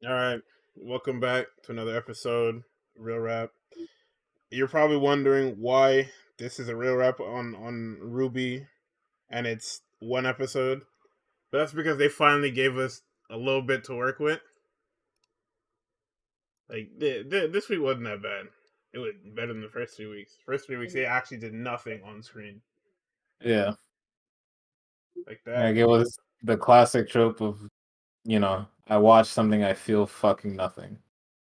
All right, welcome back to another episode, Real Rap. You're probably wondering why this is a Real Rap on Ruby, and it's one episode, but that's because they finally gave us a little bit to work with. Like this week wasn't that bad. It was better than the first 3 weeks. First 3 weeks they actually did nothing on screen Yeah, like that. like it was the classic trope of, I watch something, I feel fucking nothing.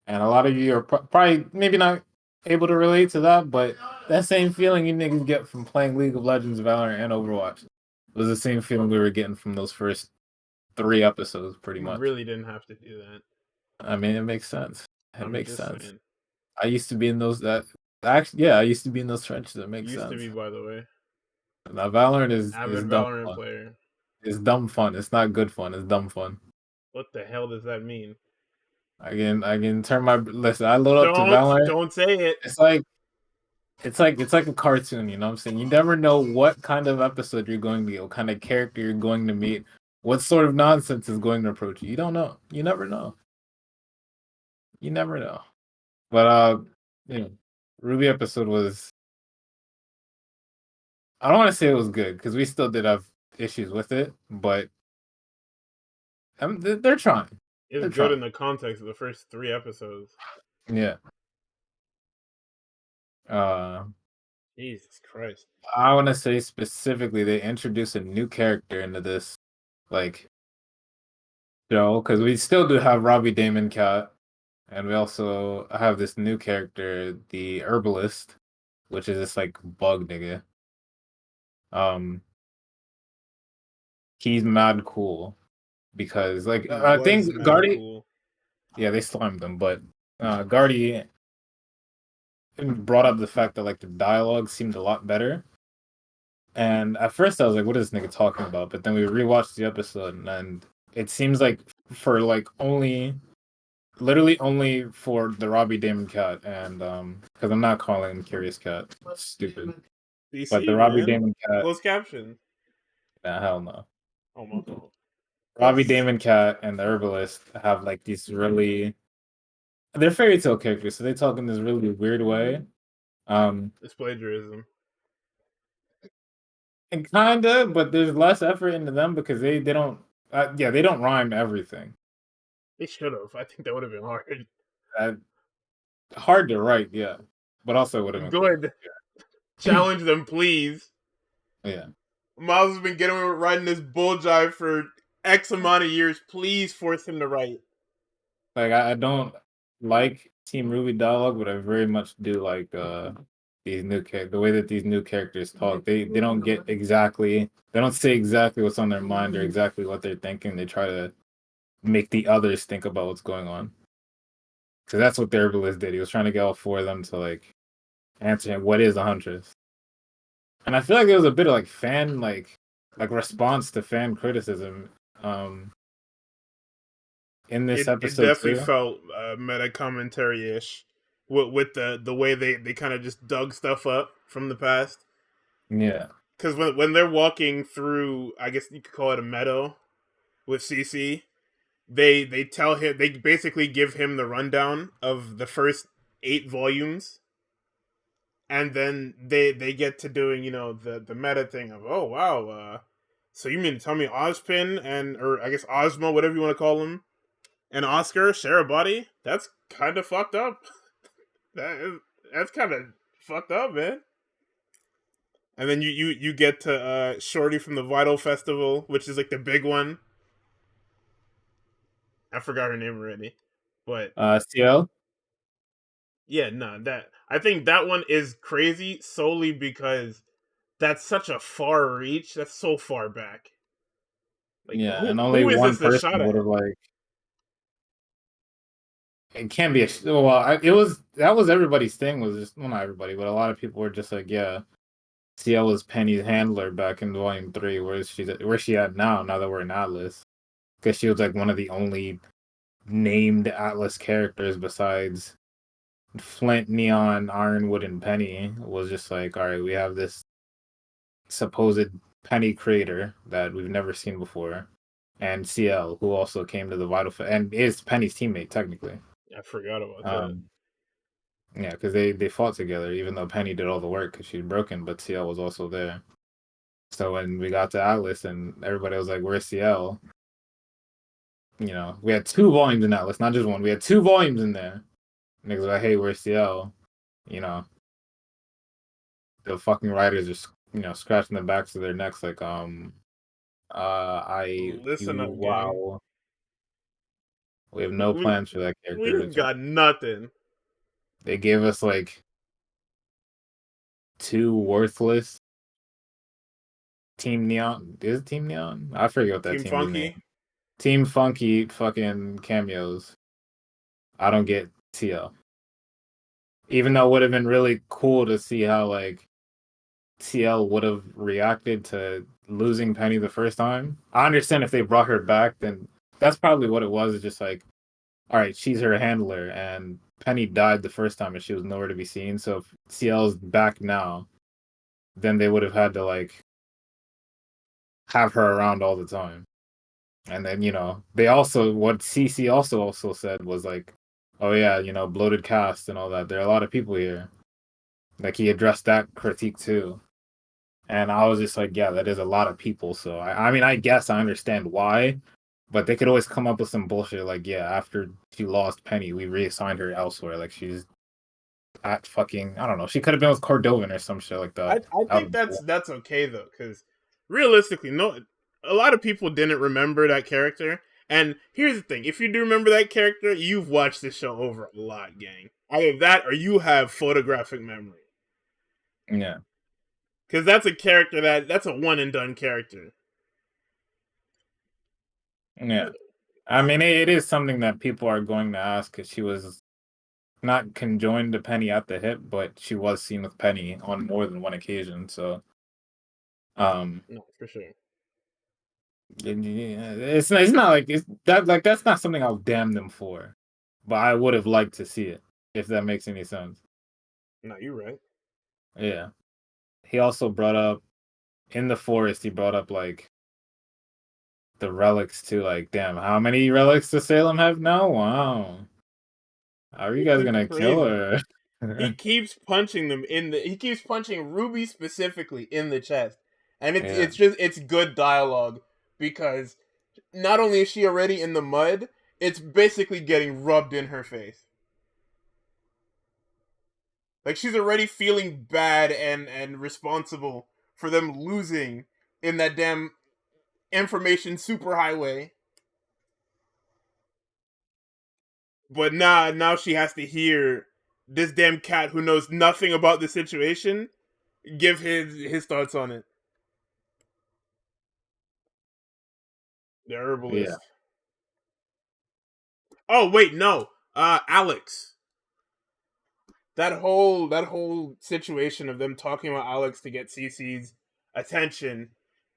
And a lot of you are probably maybe not able to relate to that, but that same feeling you niggas get from playing League of Legends, Valorant, and Overwatch was the same feeling we were getting from those first 3 episodes, pretty You much. really didn't have to do that. I mean, it makes sense. It I'm makes just sense. saying. I used to be in those that actually, yeah, I used to be in those trenches. It makes Used to sense. be, by the way, Now Valorant is avid dumb Valorant fun. player. It's dumb fun. It's not good fun. It's dumb fun. What the hell does that mean? I can turn my listen. I load up to Don't Valorant. don't say it. It's like it's like a cartoon. You know what I'm saying? You never know what kind of episode you're going to get, what kind of character you're going to meet, what sort of nonsense is going to approach you. You don't know. You never know. You never know. But you know, Ruby episode was. I don't want to say it was good because we still did have issues with it, but they're trying. It's They're good trying. in the context of the first 3 episodes. Yeah. Uh, Jesus Christ. I want to say specifically they introduced a new character into this like show because we still do have Robbie Damon Cat, and we also have this new character, the herbalist, which is this like bug nigga. Um, he's mad cool because like He I was think mad Guardy, cool. yeah, they slimed him, but Guardy brought up the fact that like the dialogue seemed a lot better. And at first I was like, what is this nigga talking about? But then we rewatched the episode and it seems like for like literally only for the Robbie Damon cat and because I'm not calling him Curious Cat. That's stupid. But the DC, Robbie man. Damon cat, Closed caption. nah, hell no. Oh, my fault. Robbie Plus, Damon cat and the herbalist have like these really they're fairy tale characters, so they talk in this really weird way. it's plagiarism. And kinda, but there's less effort into them because they don't yeah, they don't rhyme everything. They should have. I think that would have been hard. Uh, hard to write, yeah, but also would have been cool. Good. Challenge them, please. Yeah, Miles has been getting with writing this bull jive for X amount of years. Please force him to write. like I don't like Team Ruby dialogue, but I very much do like these the way that these new characters talk. They don't get exactly they don't say exactly what's on their mind or exactly what they're thinking. They try to make the others think about what's going on. Because that's what the herbalist did. He was trying to get all four of them to like answer him what is a huntress. And I feel like there was a bit of like fan like response to fan criticism in this It episode definitely too. felt meta commentary ish with the way they kind of just dug stuff up from the past. Yeah. Because when they're walking through, I guess you could call it a meadow with CC, they tell him, they basically give him the rundown of the first 8 volumes, and then they get to doing the meta thing of, oh wow, so you mean to tell me Ozpin and, or I guess Ozma, whatever you want to call him, and Oscar share a body? That's kind of fucked up. That's kind of fucked up, man. And then you get to Shorty from the Vital Festival, which is like the big one. I forgot her name already, but CL? yeah, no, that I think that one is crazy solely because that's such a far reach. That's so far back. Like Yeah, who and only who is one this a person shot would at? have like it can't be a well it was that was everybody's thing was just well not everybody but a lot of people were just like yeah CL was Penny's handler back in volume 3 where's she at now that we're in Atlas because she was like one of the only named Atlas characters besides Flint, Neon, Ironwood, and Penny was just like, all right, we have this supposed Penny creator that we've never seen before. and CL, who also came to the and is Penny's teammate technically. I forgot about that. Um, yeah, because they fought together, even though Penny did all the work because she's broken, but CL was also there. So when we got to Atlas and everybody was like, "Where's CL?" You know, we had 2 volumes in Atlas, not just one. We had 2 volumes in there. Niggas were like, "Hey, where's CL?" You know, the fucking writers are scratching the backs of their necks like Listen up, gang. wow, we have no We plans for that character. we got nothing. They gave us like 2 worthless Team Neon. Is it Team Neon? I forget what that Team team's name. Funky. Team Funky fucking cameos. I don't get TL. Even though it would have been really cool to see how like TL would have reacted to losing Penny the first time. I understand if they brought her back, then that's probably what it was. It's just like, all right, she's her handler, and Penny died the first time, and she was nowhere to be seen. So if CL's back now, then they would have had to like have her around all the time. And then they also what CC also said was like, oh yeah, bloated cast and all that. There are a lot of people here. Like he addressed that critique too. And I was just like, yeah, that is a lot of people. So I mean, I guess I understand why, but they could always come up with some bullshit like, yeah, after she lost Penny, we reassigned her elsewhere. Like she's at fucking, I don't know. She could have been with Cordovan or some shit like that. I That think was cool. that's okay though, because realistically, no, a lot of people didn't remember that character. And here's the thing: if you do remember that character, you've watched this show over a lot, gang. Either that, or you have photographic memory, Yeah, because that's a character that's a one and done character. yeah. I mean, it is something that people are going to ask because she was not conjoined to Penny at the hip, but she was seen with Penny on more than one occasion. So, um, No, for sure. it's not like that's not something I'll damn them for, but I would have liked to see it if that makes any sense. No, you're right. Yeah. He also brought up in the forest. He brought up like the relics too. Like, damn, how many relics does Salem have now? Wow. How are you This guys is gonna kill crazy. her? He keeps punching them in the. He keeps punching Ruby specifically in the chest, and Yeah. it's good dialogue because not only is she already in the mud, it's basically getting rubbed in her face. Like she's already feeling bad and responsible for them losing in that damn information superhighway. But now she has to hear this damn cat who knows nothing about the situation give his thoughts on it. The Yeah. herbalist. Oh wait, no. Alex. That whole situation of them talking about Alex to get CC's attention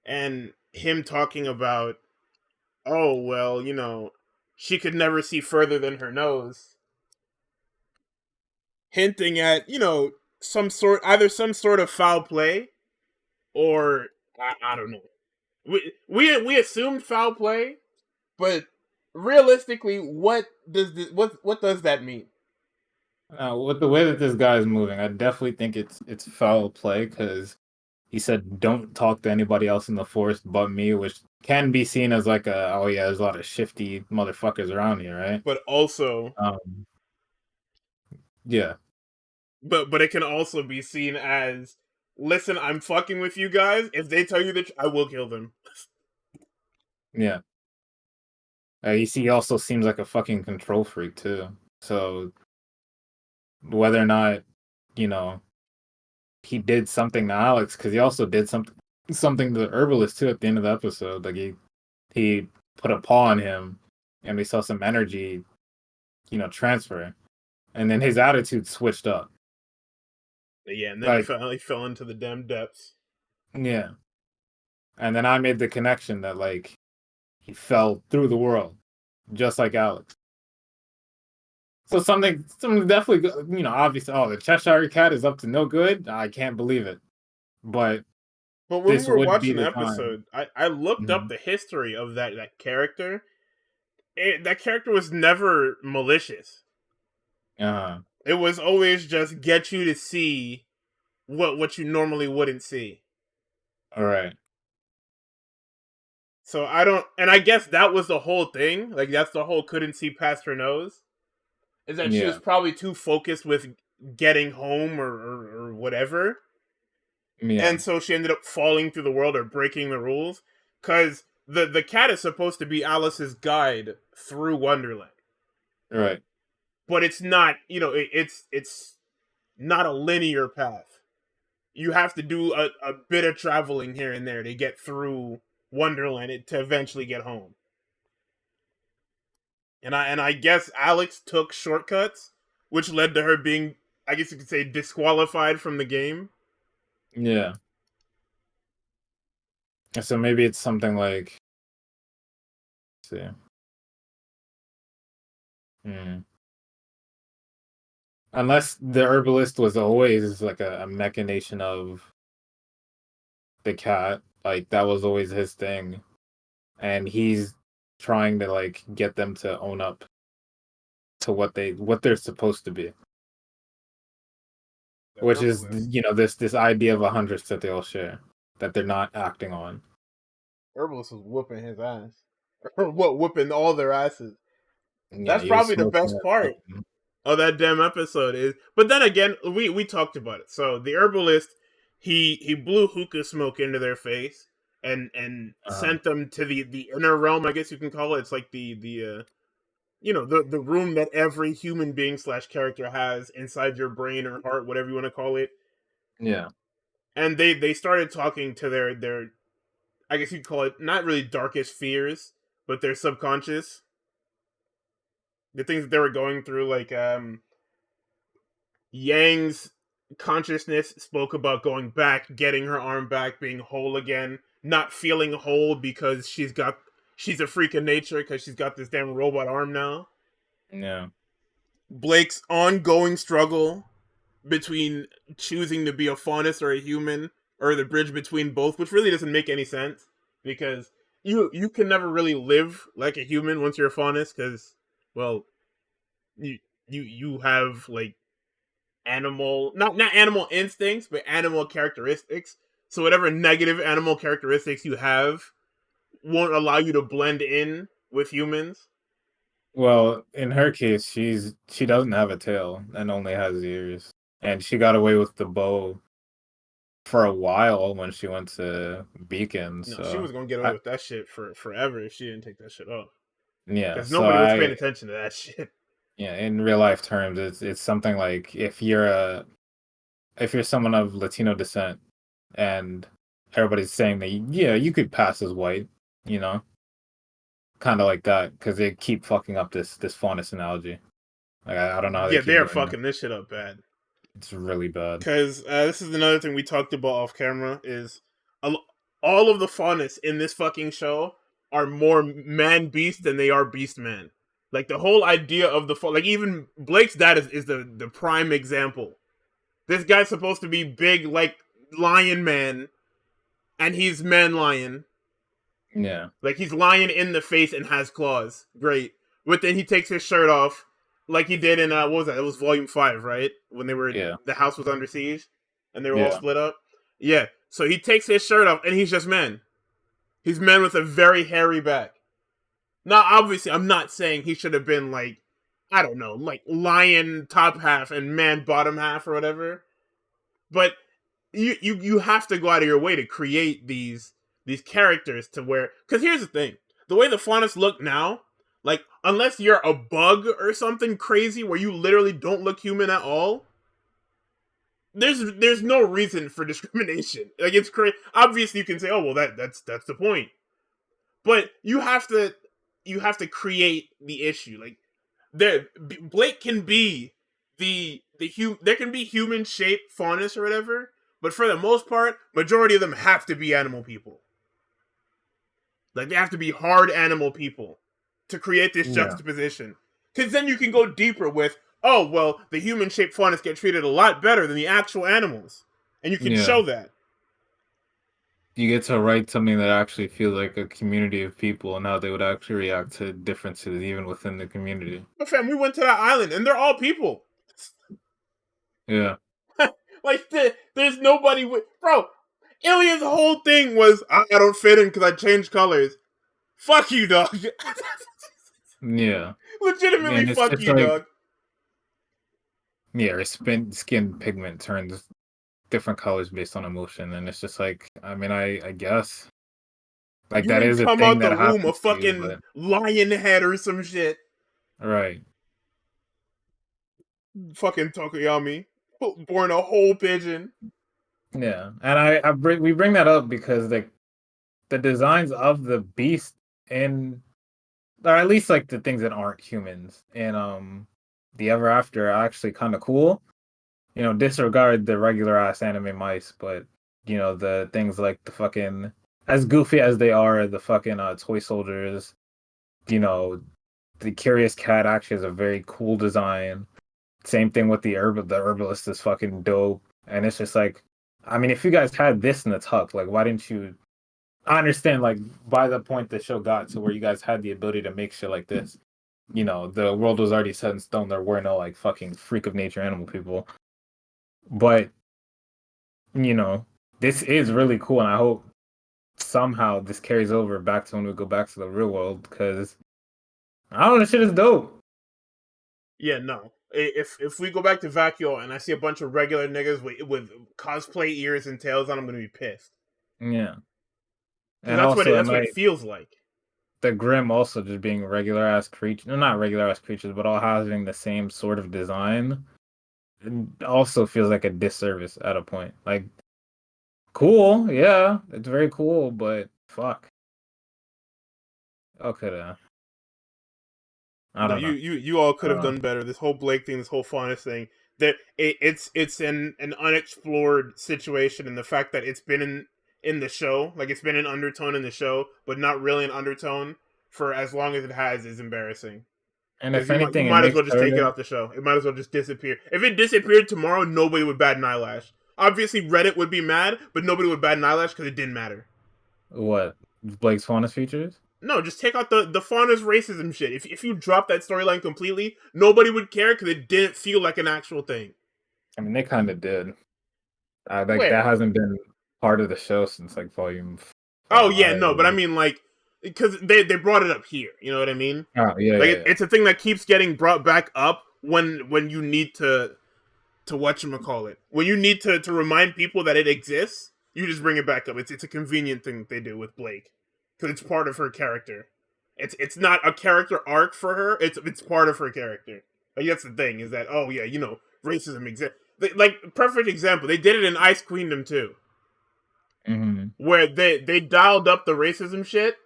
and him talking about, oh well, she could never see further than her nose, hinting at, some sort of foul play, or I don't know. We assumed foul play, but realistically, what does that mean? With the way that this guy is moving, I definitely think it's foul play because he said don't talk to anybody else in the forest but me, which can be seen as like oh yeah, there's a lot of shifty motherfuckers around here, right? But also, Um, yeah, but it can also be seen as, listen, I'm fucking with you guys. If they tell you that, I will kill them. yeah. He also seems like a fucking control freak too. So whether or not you know he did something to Alex, because he also did something to the herbalist too at the end of the episode. Like he put a paw on him, and we saw some energy, transfer, and then his attitude switched up. Yeah, and then Like, he fell into the damn depths. yeah. And then I made the connection that like he fell through the world, just like Alex. So something definitely, obviously, oh, the Cheshire Cat is up to no good. I can't believe it, but But when we this were would be watching the the time. episode, I looked up Mhm. the history of that character. That character was never malicious. Uh, It was always just get you to see what you normally wouldn't see. all right. So I don't, and I guess that was the whole thing. Like that's the whole couldn't see past her nose. Is that she was Yeah. probably too focused with getting home or whatever, Yeah. and so she ended up falling through the world or breaking the rules. Because the cat is supposed to be Alice's guide through Wonderland, Right. but it's not. It's not a linear path. You have to do a bit of traveling here and there to get through Wonderland to eventually get home. And I guess Alex took shortcuts, which led to her being, I guess you could say, disqualified from the game. Yeah. So maybe it's something like, let's see. Hmm. Unless the herbalist was always like a machination of the cat, like that was always his thing, and he's trying to like get them to own up to what they're supposed to be, The which is herbalist. this idea of 100 that they all share that they're not acting on. Herbalist was whooping his ass. Or what, whooping all their asses. Yeah, That's he was probably the smoking best part it. of that damn episode is. But then again, we talked about it. So the herbalist, he blew hookah smoke into their face and Uh, sent them to the inner realm, I guess you can call it. It's like the room that every human being slash character has inside your brain or heart, whatever you want to call it. yeah, And they started talking to their I guess you'd call it not really darkest fears, but their subconscious, the things that they were going through. Like Yang's consciousness spoke about going back, getting her arm back, being whole again, not feeling whole because she's a freak of nature because she's got this damn robot arm now. yeah, Blake's ongoing struggle between choosing to be a faunus or a human, or the bridge between both, which really doesn't make any sense because you can never really live like a human once you're a faunus because, well, you have like animal, not animal instincts, but animal characteristics. So whatever negative animal characteristics you have won't allow you to blend in with humans. well, in her case, she doesn't have a tail and only has ears, and she got away with the bow for a while when she went to Beacon. No, she So was gonna get away I with that shit for forever if she didn't take that shit off. yeah, Because so nobody was paying I attention to that shit. yeah, in real life terms, it's something like if you're someone of Latino descent and everybody's saying that yeah, you could pass as white, you know, kind of like that because they keep fucking up this faunus analogy. Like I don't know how they Yeah, they keep are doing that. fucking this shit up bad. It's really bad. Because this is another thing we talked about off camera is all of the faunus in this fucking show are more man beast than they are beast man. Like the whole idea of like even Blake's dad is the prime example. This guy's supposed to be big like lion man, and he's man lion. Yeah, Like he's lion in the face and has claws. Great. But then he takes his shirt off, like he did in what was that? It was Volume 5, right? When yeah, the house was under siege, and they were all yeah. split up. Yeah. So he takes his shirt off, and he's just man. He's man with a very hairy back. Now, obviously, I'm not saying he should have been like, I don't know, like lion top half and man bottom half or whatever. But you have to go out of your way to create these characters to where, because here's the thing, the way the faunus look now, like unless you're a bug or something crazy where you literally don't look human at all, there's no reason for discrimination. Like it's crazy. Obviously you can say, oh well, that's the point, but you have to create the issue. Like there, Blake can be there can be human shaped faunus or whatever, but for the most part, majority of them have to be animal people. Like they have to be hard animal people to create this Yeah, juxtaposition. Because then you can go deeper with, oh well, the human shaped faunus get treated a lot better than the actual animals, and you can yeah. show that. you get to write something that actually feels like a community of people and how they would actually react to differences even within the community. But fam, we went to that island and they're all people. Yeah. Like there's nobody with bro. Ilia's whole thing was I don't fit in because I changed colors. Fuck you, dog. Yeah. Legitimately, And it's fuck just you, like, dog. yeah, skin pigment turns different colors based on emotion. And it's just like, I mean, I guess like You that didn't is a come thing out that the womb a happens to you, fucking but lion head or some shit. right. Fucking Tokoyami. Born a whole pigeon. Yeah. And we bring that up because like the designs of the beast and or at least like the things that aren't humans and the ever after are actually kind of cool. You know, disregard the regular ass anime mice, but you know, the things like the fucking as goofy as they are, the fucking toy soldiers, you know, the curious cat actually is a very cool design. Same thing with the herbalist is fucking dope. And it's just like, I mean, if you guys had this in the tuck, like why didn't you I understand like by the point the show got to where you guys had the ability to make shit like this. You know, the world was already set in stone. There were no like fucking freak of nature animal people. But, you know, this is really cool and I hope somehow this carries over back to when we go back to the real world because I don't know, this shit is dope. Yeah, no. If we go back to Vacuo and I see a bunch of regular niggas with cosplay ears and tails on, I'm gonna be pissed Yeah. because And also it that's what it might feels like. the Grim also just being regular ass creatures, no, not regular ass creatures, but all having the same sort of design, it also feels like a disservice at a point. Like, cool, yeah, it's very cool, but fuck. Okay, I No, don't know. you all I could don't have know. done better. This whole Blake thing, this whole faunus thing, that it's an unexplored situation, and the fact that it's been in the show, like it's been an undertone in the show, but not really an undertone for as long as it has, is embarrassing. And Because if you anything, it might as makes well just take it her off the show. It might as well just disappear. If it disappeared tomorrow, nobody would bat an eyelash. Obviously, Reddit would be mad, but nobody would bat an eyelash because it didn't matter. what Blake's faunus features. No, just take out the fauna's racism shit. If you drop that storyline completely, nobody would care because it didn't feel like an actual thing. I mean, they kind of did. Like that Where? hasn't been part of the show since like volume Oh yeah, five. no, but I mean like because they brought it up here. You know what I mean? Oh yeah, Like yeah, yeah. it's a thing that keeps getting brought back up when you need to whatchamacallit. When you need to remind people that it exists, you just bring it back up. It's a convenient thing that they do with Blake because it's part of her character. It's not a character arc for her. It's part of her character. Like that's the thing is that oh yeah you know racism exists. Like perfect example. They did it in Ice Queendom too, Hmm. where they dialed up the racism shit,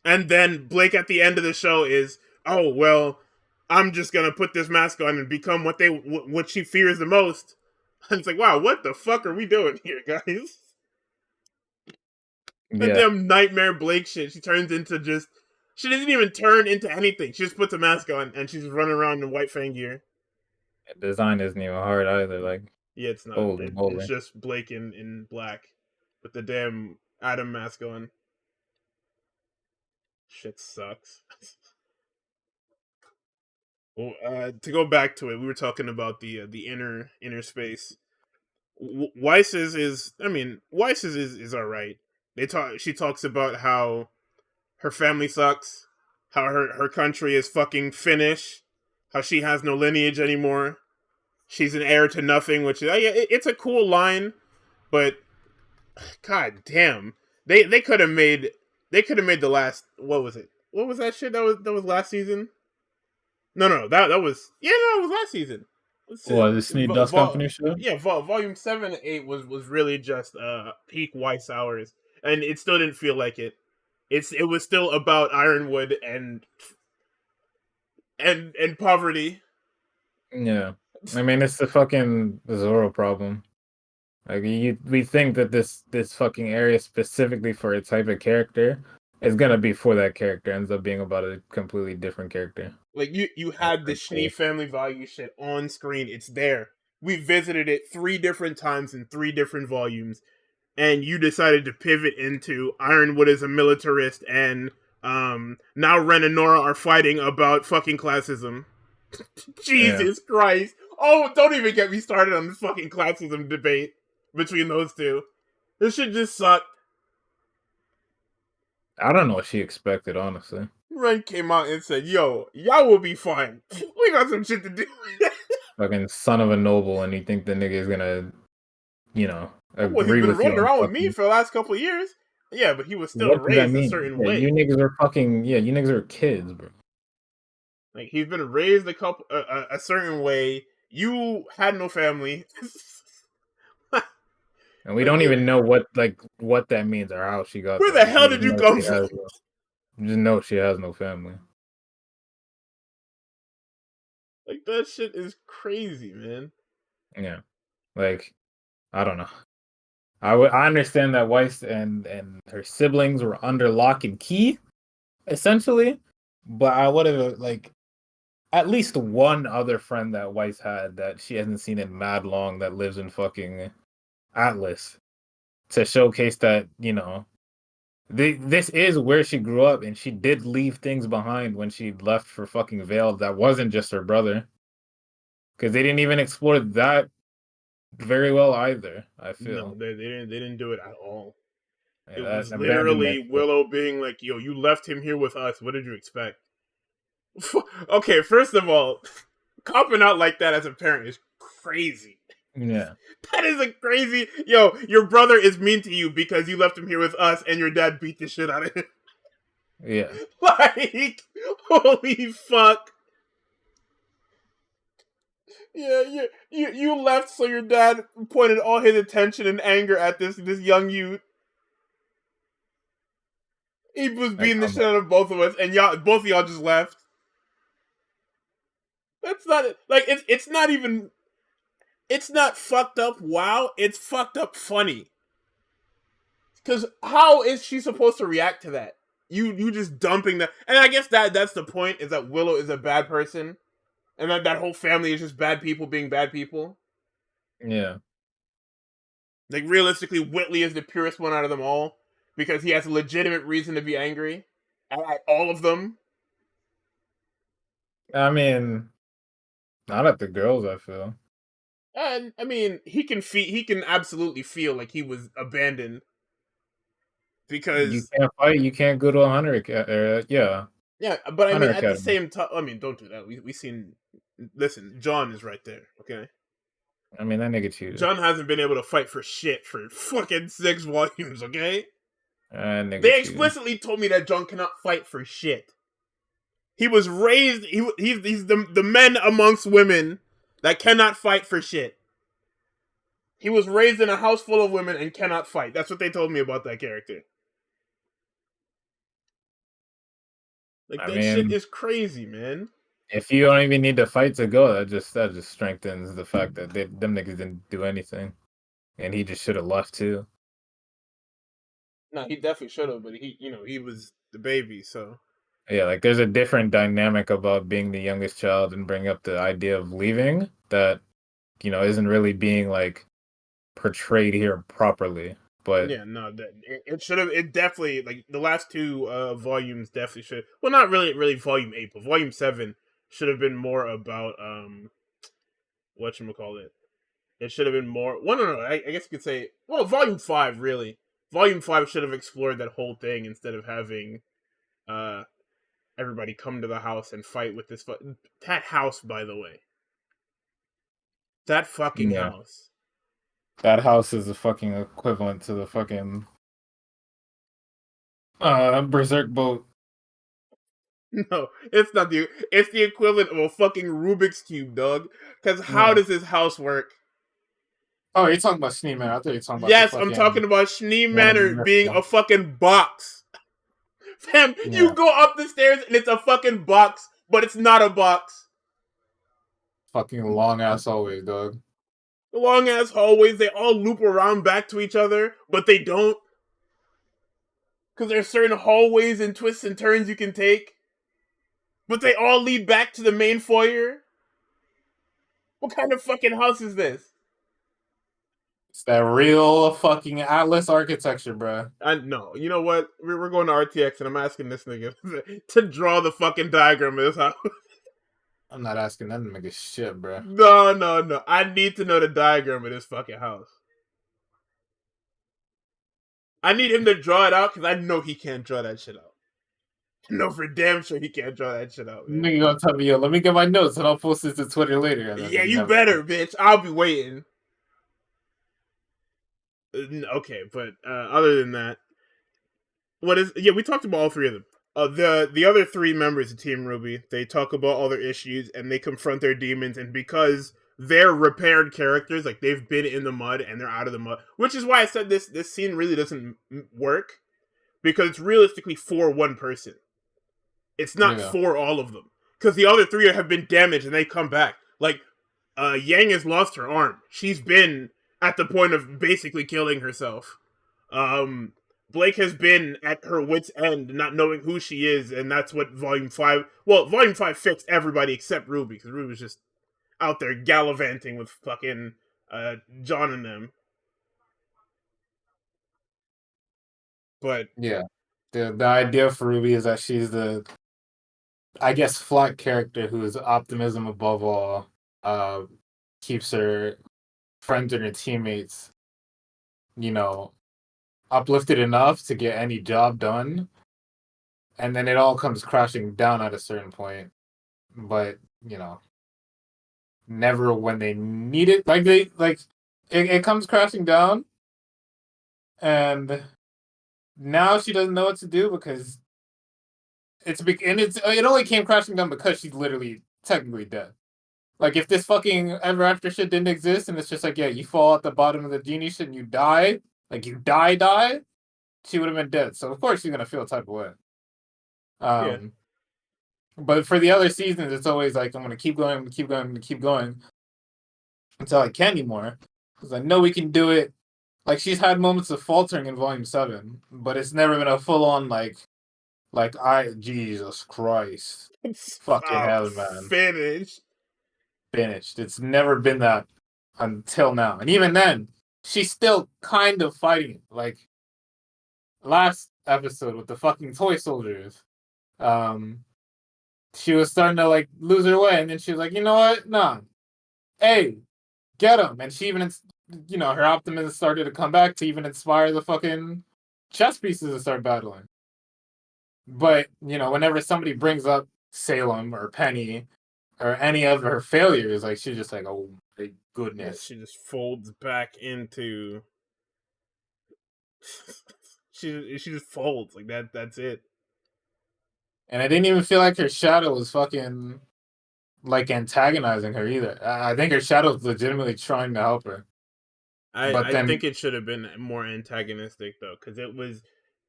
and then Blake at the end of the show is oh well I'm just gonna put this mask on and become what she fears the most. And it's like, wow, what the fuck are we doing here, guys? That Yeah, damn nightmare Blake shit. She turns into just. She doesn't even turn into anything. She just puts a mask on and she's running around in white fang gear. design isn't even hard either. Like, Yeah, it's not. holy It's moly. just Blake in black with the damn Adam mask on. Shit sucks. Well, to go back to it, we were talking about the inner space. Weiss's is, I mean, Weiss's is all right. They talk. She talks about how her family sucks, how her country is fucking Finnish, how she has no lineage anymore. She's an heir to nothing, which is yeah, it's a cool line, but god damn, they could have made the last what was it? What was that shit that was last season? No, that was yeah, no, it was last season. Let's What, the Sneed Dust Company show? yeah, volume 7 and 8 was really just peak Weiss hours, and it still didn't feel like it. It was still about Ironwood and poverty. Yeah. I mean, it's the fucking Zoro problem. Like we think that this fucking area specifically for a type of character is gonna be for that character, ends up being about a completely different character. Like you That's had the pretty Schnee cool. family value shit on screen. It's there. We visited it 3 different times in 3 different volumes. and you decided to pivot into Ironwood is a militarist, and now Ren and Nora are fighting about fucking classism. Yeah. Jesus Christ. Oh, don't even get me started on this fucking classism debate between those two. This shit just sucked. I don't know what she expected, honestly. Ren came out and said, yo, y'all will be fine. We got some shit to do. Fucking son of a noble, and you think the nigga is gonna, Well, he's agree been with you running on around with me fucking. for the last couple of years. Yeah, but he was still What does that raised a mean? certain Yeah, you way. niggas are fucking. Yeah, you niggas are kids, bro. Like, he's been raised a certain way. You had no family. And we Like, don't even know what that means or how she got where that. the We hell just did you know come she from? has. We just know she has no family. Like, that shit is crazy, man. Yeah, like I don't know. I understand that Weiss and her siblings were under lock and key, essentially, but I would have like at least one other friend that Weiss had that she hasn't seen in mad long that lives in fucking Atlas to showcase that this is where she grew up and she did leave things behind when she left for fucking Vale that wasn't just her brother because they didn't even explore that very well either. I No, feel they didn't do it at all. yeah, It that was abandonment. literally Willow being like, yo, you left him here with us. What did you expect? Okay, first of all, copping out like that as a parent is crazy. Yeah, That is a crazy. Yo, your brother is mean to you because you left him here with us and your dad beat the shit out of him. yeah. Like, holy fuck. Yeah, you left so your dad pointed all his attention and anger at this young youth. He was Like, beating the come shit out of both of us, and both of y'all just left. That's not like it's not even. It's not fucked up. Wow, it's fucked up funny. Because how is she supposed to react to that? You just dumping that, and I guess that's the point, is that Willow is a bad person, and that whole family is just bad people being bad people. on. Yeah. Like, realistically, Whitley is the purest one out of them all because he has a legitimate reason to be angry at all of them. I mean, not at the girls. I feel And I mean, he can absolutely feel like he was abandoned you because can't fight. You can't go to a yeah, yeah. But I hunter mean, at the academy. same time, I mean, don't do that. We seen. Listen, John is right there. Okay, I mean, that nigga cheated. John hasn't been able to fight for shit for fucking 6 volumes. Okay, That nigga they cheated. explicitly told me that John cannot fight for shit. He was raised. He's the men amongst women that cannot fight for shit. He was raised in a house full of women and cannot fight. That's what they told me about that character. Like, I that shit mean, is crazy, man. if you don't even need to fight to go, that just strengthens the fact that them niggas didn't do anything, and he just should have left too. No, he definitely should have, but he was the baby, so. Yeah, like there's a different dynamic about being the youngest child and bring up the idea of leaving that isn't really being like portrayed here properly. But Yeah, no, it should have. It definitely, like, the last two volumes definitely should. Well, not really volume 8, but volume 7 should have been more about whatchamacallit. It should have been more. Well, no. I guess you could say. Well, volume 5 really. Volume 5 should have explored that whole thing instead of having uh everybody come to the house and fight with this. That house, by the way, that fucking yeah, house. that house is the fucking equivalent to the fucking berserk boat. No, it's not the. It's the equivalent of a fucking Rubik's cube, dog. Because how Yeah. does this house work? Oh, you're talking about Sneeman. I thought you were talking about the Yes, I'm talking fucking about Schnee one in Manor being America. a fucking box. Fam, Yeah, you go up the stairs and it's a fucking box, but it's not a box. fucking long ass always, dog. Long ass hallways, they all loop around back to each other, but they don't. Because there's certain hallways and twists and turns you can take. But they all lead back to the main foyer. What kind of fucking house is this? It's that real fucking Atlas architecture, bro. I know. You know what? We're going to RTX, and I'm asking this nigga to draw the fucking diagram of this house. I'm not asking them to make a shit, bro. No, no, no. I need to know the diagram of this fucking house. I need him to draw it out because I know he can't draw that shit out. No, for damn sure he can't draw that shit out, man. Nigga gonna tell me, yo, let me get my notes and I'll post this to Twitter later. And then Yeah, he you never. better, bitch. I'll be waiting. Okay, but other than that, what is? Yeah, we talked about all three of them. The other three members of Team RWBY, they talk about all their issues and they confront their demons, and because they're repaired characters, like they've been in the mud and they're out of the mud, which is why I said this scene really doesn't work because it's realistically for one person. It's not Yeah. for all of them because the other three have been damaged and they come back. Like Yang has lost her arm. She's been at the point of basically killing herself. Um, Blake has been at her wit's end, not knowing who she is, and that's what Volume 5. Well, Volume 5 fixed everybody except RWBY, because RWBY was just out there gallivanting with fucking John and them. But Yeah. The idea for Ruby is that she's the, I guess, flat character whose optimism above all uh keeps her friends and her teammates, you know, uplifted enough to get any job done. And then it all comes crashing down at a certain point. But, you know, never when they need it. Like it comes crashing down and now she doesn't know what to do because it only came crashing down because she's literally technically dead. Like if this fucking ever after shit didn't exist and it's just like, yeah, you fall at the bottom of the genie shit and you die, like you die, she would have been dead. So of course she's gonna feel a type of way. yeah, Um but for the other seasons it's always like I'm gonna keep going until I can't anymore. Because I know we can do it. Like she's had moments of faltering in volume 7, but it's never been a full on like I Jesus Christ. Fucking stop, hell, man. finish. Finished. It's never been that until now. And even then, she's still kind of fighting it. Like last episode with the fucking toy soldiers. Um she was starting to like lose her way, and then she was like, you know what? Nah. Hey, get him. And she even her optimism started to come back to even inspire the fucking chess pieces to start battling. But, whenever somebody brings up Salem or Penny or any of her failures, like she's just like, oh my Yeah, goodness. she just folds back into. she just folds like that. That's it. And I didn't even feel like her shadow was fucking like antagonizing her either. I think her shadow was legitimately trying to help her. But I think then it should have been more antagonistic though, because it was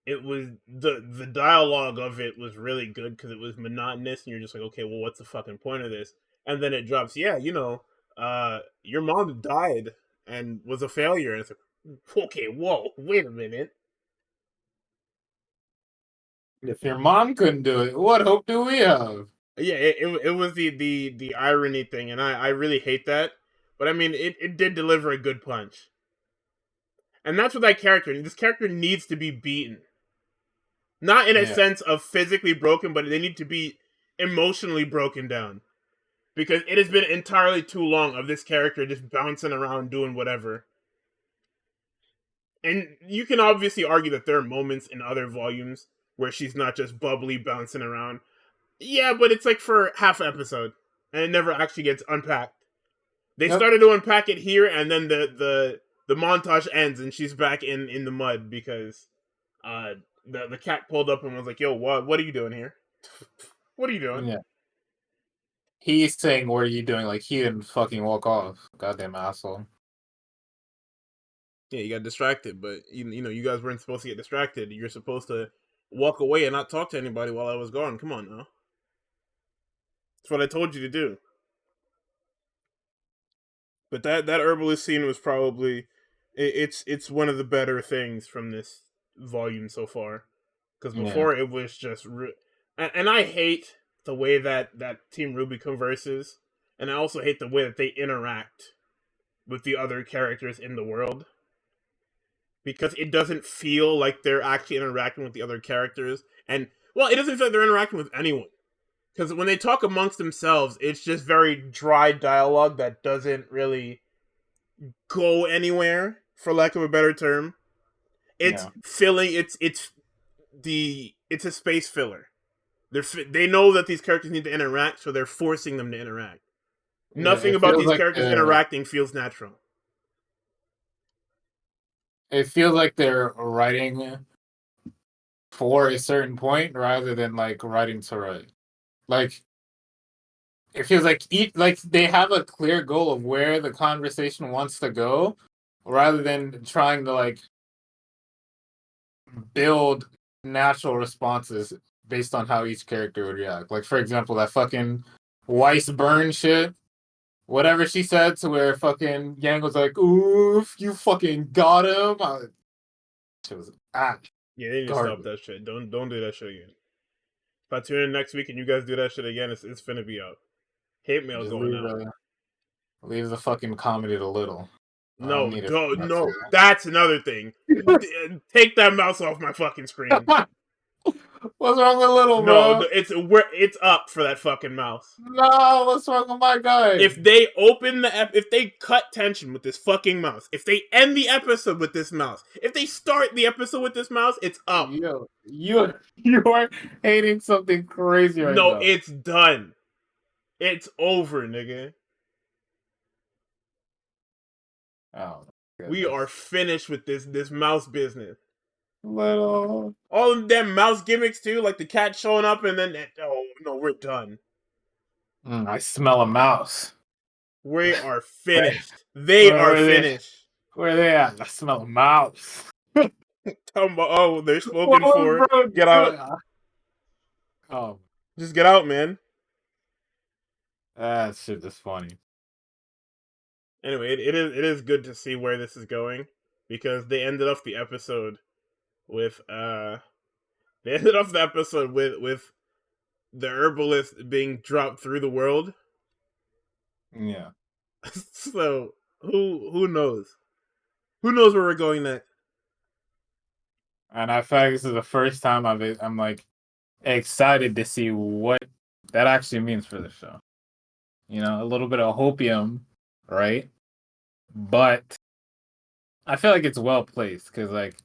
the dialogue of it was really good because it was monotonous and you're just like, okay, well, what's the fucking point of this? And then it drops, yeah, your mom died and was a failure, and it's like, okay, whoa, wait a minute. if your mom couldn't do it, what hope do we have? Yeah, it was the irony thing, and I really hate that, but I mean, it did deliver a good punch. And that's what that character. This character needs to be beaten. Not in a Yeah. sense of physically broken, but they need to be emotionally broken down. Because it has been entirely too long of this character just bouncing around doing whatever. And you can obviously argue that there are moments in other volumes where she's not just bubbly bouncing around. Yeah, but it's like for half episode. And it never actually gets unpacked. They Yep. started to unpack it here, and then the montage ends and she's back in the mud because the cat pulled up and was like, "Yo, what are you doing here? What are you doing?" Yeah. He's saying, what are you doing? Like he didn't fucking walk off. Goddamn asshole. Yeah, you got distracted, but you guys weren't supposed to get distracted. You're supposed to walk away and not talk to anybody while I was gone. Come on now, that's what I told you to do. But that herbalist scene was probably it's one of the better things from this volume so far. Because Yeah. before it was just, and I hate the way that Team RWBY converses, and I also hate the way that they interact. with the other characters in the world, because it doesn't feel like they're actually interacting with the other characters. And, well, it doesn't feel like they're interacting with anyone. Because when they talk amongst themselves, it's just very dry dialogue that doesn't really go anywhere, for lack of a better term. It's Yeah. filling. It's a space filler. They know that these characters need to interact, so they're forcing them to interact. Yeah, Nothing about these characters interacting feels natural. it feels like they're writing for a certain point rather than like writing to write. Like it feels like like they have a clear goal of where the conversation wants to go, rather than trying to like build natural responses based on how each character would react. Like for example, that fucking Weiss burn shit. Whatever she said to where fucking Yang was like, "Oof, you fucking got him." She was Yeah, they need to stop that shit. Don't do that shit again. If I tune in next week and you guys do that shit again, it's finna be out. Hate mail Just going out. leave the fucking comedy to Little. I don't No, need it. no. That's another thing. Take that mouse off my fucking screen. What's wrong with Little, No, bro? it's up for that fucking mouse. No, what's wrong with my guy? If they cut tension with this fucking mouse, if they end the episode with this mouse, if they start the episode with this mouse, it's up. Yo, you are hating something crazy right now. No, it's done. It's over, nigga. Oh, we are finished with this mouse business. Little. All of them mouse gimmicks too, like the cat showing up and then oh no, we're done. I smell a mouse. We are finished. They are finished. Where are they at? I smell a mouse. Oh, they're spoken for. Bro, get out. Oh, just get out, man. That shit is funny. Anyway, it is good to see where this is going, because they ended off the episode with the herbalist being dropped through the world. Yeah. So who knows? Who knows where we're going next? And I feel like this is the first time I'm like excited to see what that actually means for the show. You know, a little bit of hopium, right? But I feel like it's well placed because, like,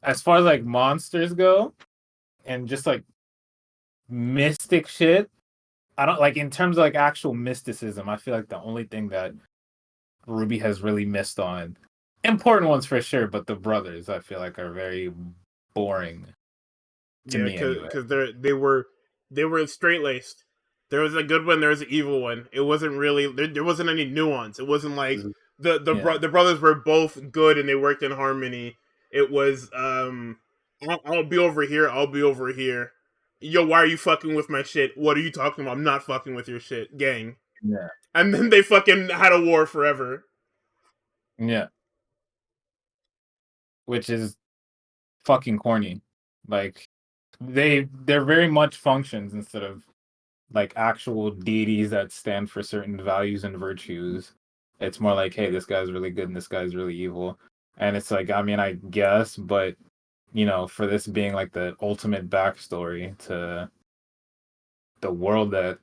as far as like monsters go, and just like mystic shit, I don't like in terms of like actual mysticism. I feel like the only thing that RWBY has really missed on, important ones for sure, but the brothers I feel like are very boring to me anyway. Because they were straight laced. There was a good one, there was an evil one. It wasn't really there wasn't any nuance. It wasn't like the brothers were both good and they worked in harmony. It was I'll be over here, I'll be over here. Yo, why are you fucking with my shit? What are you talking about? I'm not fucking with your shit, gang. Yeah. And then they fucking had a war forever. Yeah. Which is fucking corny. Like they're very much functions instead of like actual deities that stand for certain values and virtues. It's more like, hey, this guy's really good and this guy's really evil. And it's like, I mean, I guess, but you know, for this being like the ultimate backstory to the world that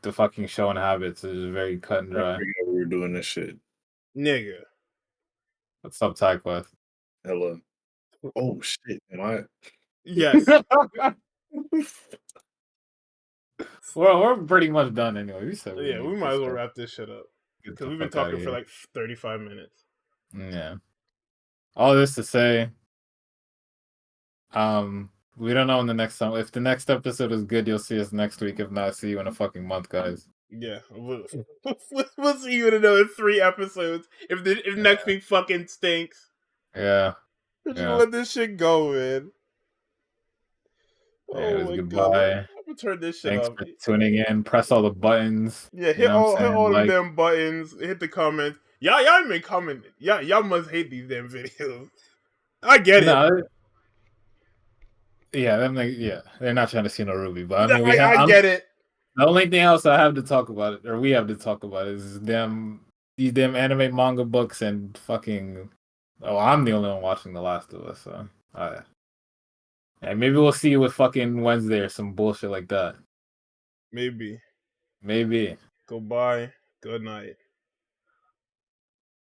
the fucking show inhabits is very cut and dry. I forgot we were doing this shit. Nigga. What's up, Tyquest? Hello. Oh shit, am I? Yes. We're pretty much done anyway. We said we might as well wrap this shit up. Because we've been talking for like 35 minutes. Yeah. All this to say, we don't know in the next time. If the next episode is good, you'll see us next week. If not, see you in a fucking month, guys. Yeah, we'll see you in another 3 episodes. If next week fucking stinks. Yeah. Just let this shit go, man. Oh my god. I'm gonna turn this shit off. Thanks for tuning in. Press all the buttons. Yeah, hit all of them buttons. Hit the comments. Y'all been commenting. Y'all must hate these damn videos. I get it. Yeah, they're not trying to see no RWBY, but I mean, I get it. The only thing else I have to talk about, or we have to talk about, is them these damn anime manga books and fucking. Oh, I'm the only one watching The Last of Us, so yeah, maybe we'll see you with fucking Wednesday or some bullshit like that. Maybe. Maybe. Goodbye. Good night.